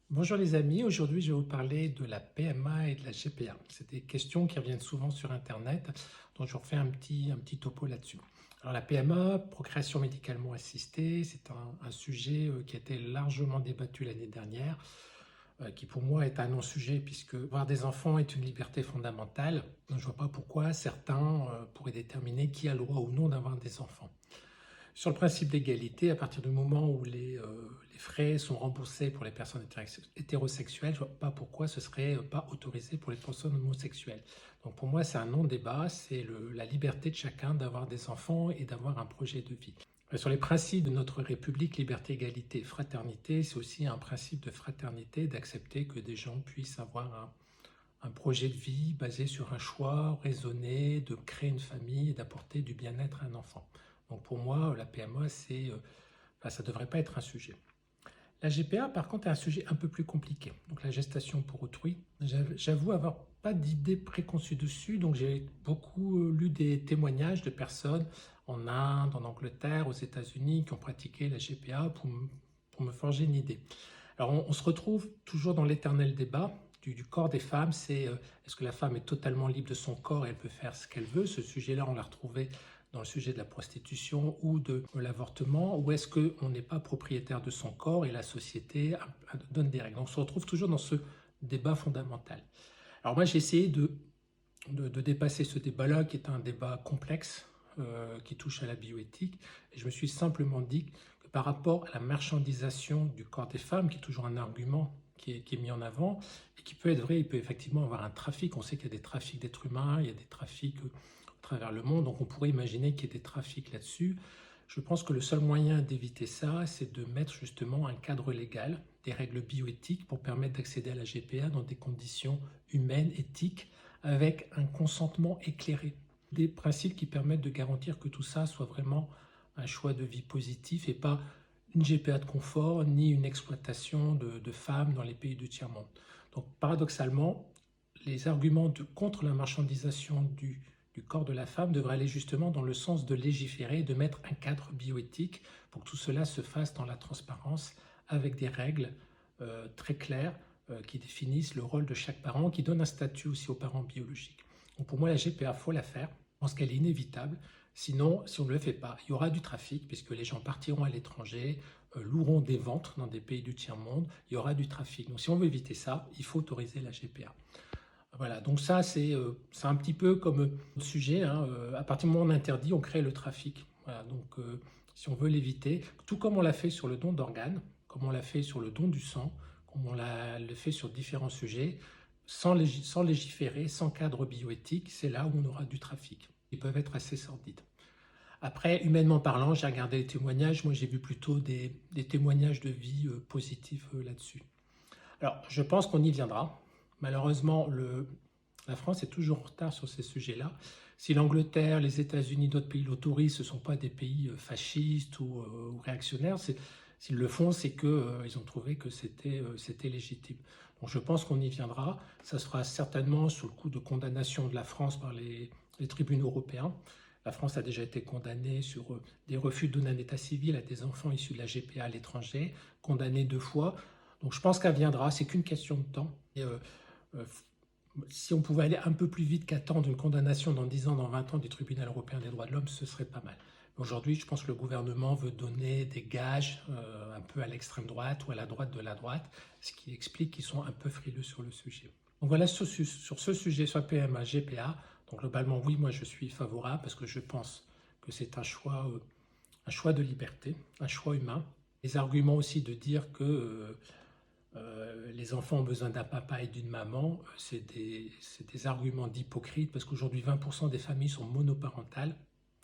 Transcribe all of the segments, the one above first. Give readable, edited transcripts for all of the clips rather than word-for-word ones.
Bonjour les amis, aujourd'hui je vais vous parler de la PMA et de la GPA. C'est des questions qui reviennent souvent sur Internet, donc je vous refais un petit topo là-dessus. Alors la PMA, procréation médicalement assistée, c'est un sujet qui a été largement débattu l'année dernière, qui pour moi est un non-sujet puisque avoir des enfants est une liberté fondamentale. Donc je ne vois pas pourquoi certains pourraient déterminer qui a le droit ou non d'avoir des enfants. Sur le principe d'égalité, à partir du moment où les frais sont remboursés pour les personnes hétérosexuelles, je ne vois pas pourquoi ce ne serait pas autorisé pour les personnes homosexuelles. Donc pour moi, c'est un non-débat, c'est la liberté de chacun d'avoir des enfants et d'avoir un projet de vie. Sur les principes de notre République, liberté, égalité, fraternité, c'est aussi un principe de fraternité, d'accepter que des gens puissent avoir un projet de vie basé sur un choix raisonné, de créer une famille et d'apporter du bien-être à un enfant. Donc pour moi, la PMA, ça ne devrait pas être un sujet. La GPA, par contre, est un sujet un peu plus compliqué. Donc la gestation pour autrui, j'avoue avoir pas d'idée préconçue dessus, donc j'ai beaucoup lu des témoignages de personnes en Inde, en Angleterre, aux États-Unis qui ont pratiqué la GPA pour me forger une idée. Alors on se retrouve toujours dans l'éternel débat du corps des femmes, c'est est-ce que la femme est totalement libre de son corps et elle peut faire ce qu'elle veut? Ce sujet-là, on l'a retrouvé dans le sujet de la prostitution ou de l'avortement, ou est-ce qu'on n'est pas propriétaire de son corps et la société donne des règles? Donc on se retrouve toujours dans ce débat fondamental. Alors moi j'ai essayé de dépasser ce débat-là qui est un débat complexe, qui touche à la bioéthique, et je me suis simplement dit que par rapport à la marchandisation du corps des femmes, qui est toujours un argument qui est mis en avant, et qui peut être vrai, il peut effectivement avoir un trafic, on sait qu'il y a des trafics d'êtres humains, il y a des trafics à travers le monde, donc on pourrait imaginer qu'il y ait des trafics là-dessus. Je pense que le seul moyen d'éviter ça, c'est de mettre justement un cadre légal, des règles bioéthiques pour permettre d'accéder à la GPA dans des conditions humaines, éthiques, avec un consentement éclairé. Des principes qui permettent de garantir que tout ça soit vraiment un choix de vie positif et pas une GPA de confort ni une exploitation de femmes dans les pays du tiers-monde. Donc paradoxalement, les arguments contre la marchandisation du corps de la femme devraient aller justement dans le sens de légiférer, de mettre un cadre bioéthique pour que tout cela se fasse dans la transparence avec des règles très claires qui définissent le rôle de chaque parent, qui donnent un statut aussi aux parents biologiques. Donc pour moi, la GPA, il faut la faire. Je pense qu'elle est inévitable. Sinon, si on ne le fait pas, il y aura du trafic, puisque les gens partiront à l'étranger, loueront des ventres dans des pays du tiers-monde, il y aura du trafic. Donc si on veut éviter ça, il faut autoriser la GPA. Voilà, donc ça c'est un petit peu comme le sujet, hein, à partir du moment où on interdit, on crée le trafic. Voilà, donc si on veut l'éviter, tout comme on l'a fait sur le don d'organes, comme on l'a fait sur le don du sang, comme on le fait sur différents sujets, sans légiférer, sans cadre bioéthique, c'est là où on aura du trafic. Ils peuvent être assez sordides. Après, humainement parlant, j'ai regardé les témoignages, moi j'ai vu plutôt des témoignages de vie positifs là-dessus. Alors, je pense qu'on y viendra. Malheureusement, la France est toujours en retard sur ces sujets-là. Si l'Angleterre, les États-Unis, d'autres pays l'autorisent, ce ne sont pas des pays fascistes ou réactionnaires. S'ils le font, c'est qu'ils ont trouvé que c'était légitime. Donc je pense qu'on y viendra. Ça se fera certainement sous le coup de condamnation de la France par les tribunaux européens. La France a déjà été condamnée sur des refus de donner un état civil à des enfants issus de la GPA à l'étranger, condamnée 2 fois. Donc je pense qu'elle viendra, c'est qu'une question de temps. Et, si on pouvait aller un peu plus vite qu'attendre une condamnation dans 10 ans, dans 20 ans du tribunal européen des droits de l'homme, ce serait pas mal. Aujourd'hui, je pense que le gouvernement veut donner des gages un peu à l'extrême droite ou à la droite de la droite, ce qui explique qu'ils sont un peu frileux sur le sujet. Donc voilà sur ce sujet, sur PMA, GPA. Donc globalement, oui, moi je suis favorable parce que je pense que c'est un choix de liberté, un choix humain. Les arguments aussi de dire que les enfants ont besoin d'un papa et d'une maman, c'est des arguments d'hypocrite parce qu'aujourd'hui 20% des familles sont monoparentales.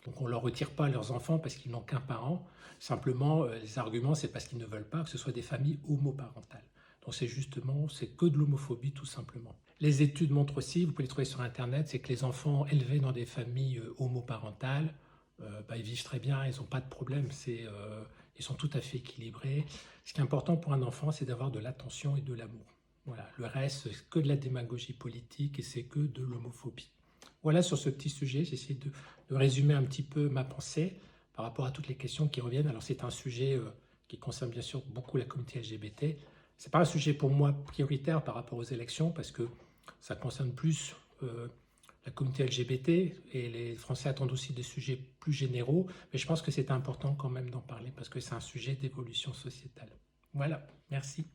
Donc on ne leur retire pas leurs enfants parce qu'ils n'ont qu'un parent. Simplement, les arguments, c'est parce qu'ils ne veulent pas que ce soit des familles homoparentales. Donc c'est que de l'homophobie tout simplement. Les études montrent aussi, vous pouvez les trouver sur Internet, c'est que les enfants élevés dans des familles homoparentales, ils vivent très bien, ils n'ont pas de problème, ils sont tout à fait équilibrés. Ce qui est important pour un enfant, c'est d'avoir de l'attention et de l'amour. Voilà, le reste, c'est que de la démagogie politique et c'est que de l'homophobie. Voilà sur ce petit sujet, j'ai essayé de résumer un petit peu ma pensée par rapport à toutes les questions qui reviennent. Alors c'est un sujet qui concerne bien sûr beaucoup la communauté LGBT. c'est pas un sujet pour moi prioritaire par rapport aux élections parce que ça concerne plus la communauté LGBT et les Français attendent aussi des sujets plus généraux, mais je pense que c'est important quand même d'en parler parce que c'est un sujet d'évolution sociétale. Voilà, merci.